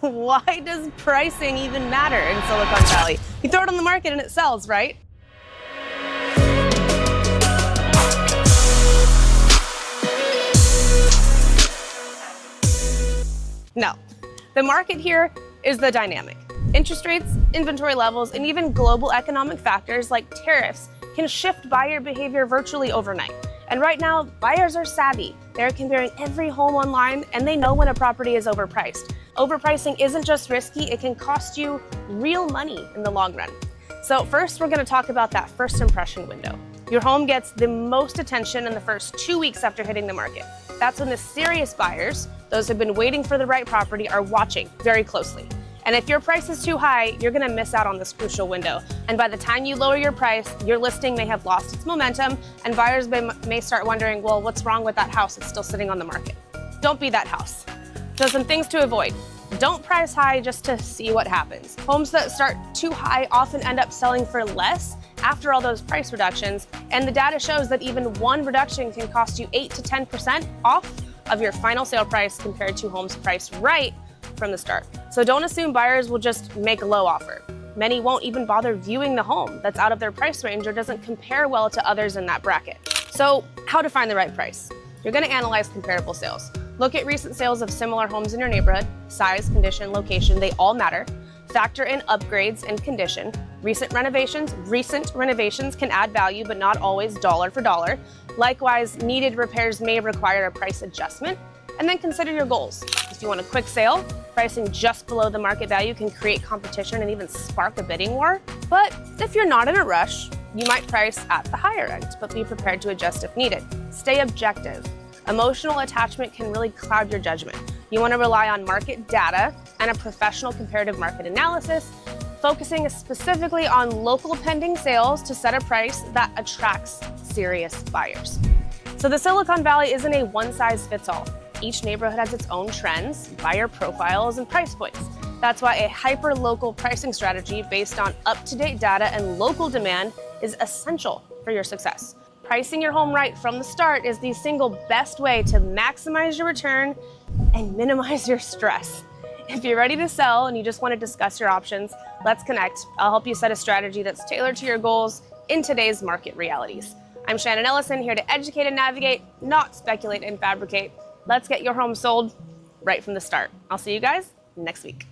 Why does pricing even matter in Silicon Valley? You throw it on the market and it sells, right? No, the market here is the dynamic. Interest rates, inventory levels, and even global economic factors like tariffs can shift buyer behavior virtually overnight. And right now, buyers are savvy. They're comparing every home online, and they know when a property is overpriced. Overpricing isn't just risky, it can cost you real money in the long run. So first, we're gonna talk about that first impression window. Your home gets the most attention in the first 2 weeks after hitting the market. That's when the serious buyers, those who've been waiting for the right property, are watching very closely. And if your price is too high, you're gonna miss out on this crucial window. And by the time you lower your price, your listing may have lost its momentum, and buyers may start wondering, well, what's wrong with that house? It's still sitting on the market. Don't be that house. So some things to avoid. Don't price high just to see what happens. Homes that start too high often end up selling for less after all those price reductions, and the data shows that even one reduction can cost you 8 to 10% off of your final sale price compared to homes priced right from the start. So don't assume buyers will just make a low offer. Many won't even bother viewing the home that's out of their price range or doesn't compare well to others in that bracket. So how to find the right price? You're gonna analyze comparable sales. Look at recent sales of similar homes in your neighborhood. Size, condition, location, they all matter. Factor in upgrades and condition. Recent renovations can add value, but not always dollar for dollar. Likewise, needed repairs may require a price adjustment. And then consider your goals. If you want a quick sale, pricing just below the market value can create competition and even spark a bidding war. But if you're not in a rush, you might price at the higher end, but be prepared to adjust if needed. Stay objective. Emotional attachment can really cloud your judgment. You want to rely on market data and a professional comparative market analysis, focusing specifically on local pending sales to set a price that attracts serious buyers. So the Silicon Valley isn't a one-size-fits-all. Each neighborhood has its own trends, buyer profiles, and price points. That's why a hyper-local pricing strategy based on up-to-date data and local demand is essential for your success. Pricing your home right from the start is the single best way to maximize your return and minimize your stress. If you're ready to sell and you just want to discuss your options, let's connect. I'll help you set a strategy that's tailored to your goals in today's market realities. I'm Shannon Ellison, here to educate and navigate, not speculate and fabricate. Let's get your home sold right from the start. I'll see you guys next week.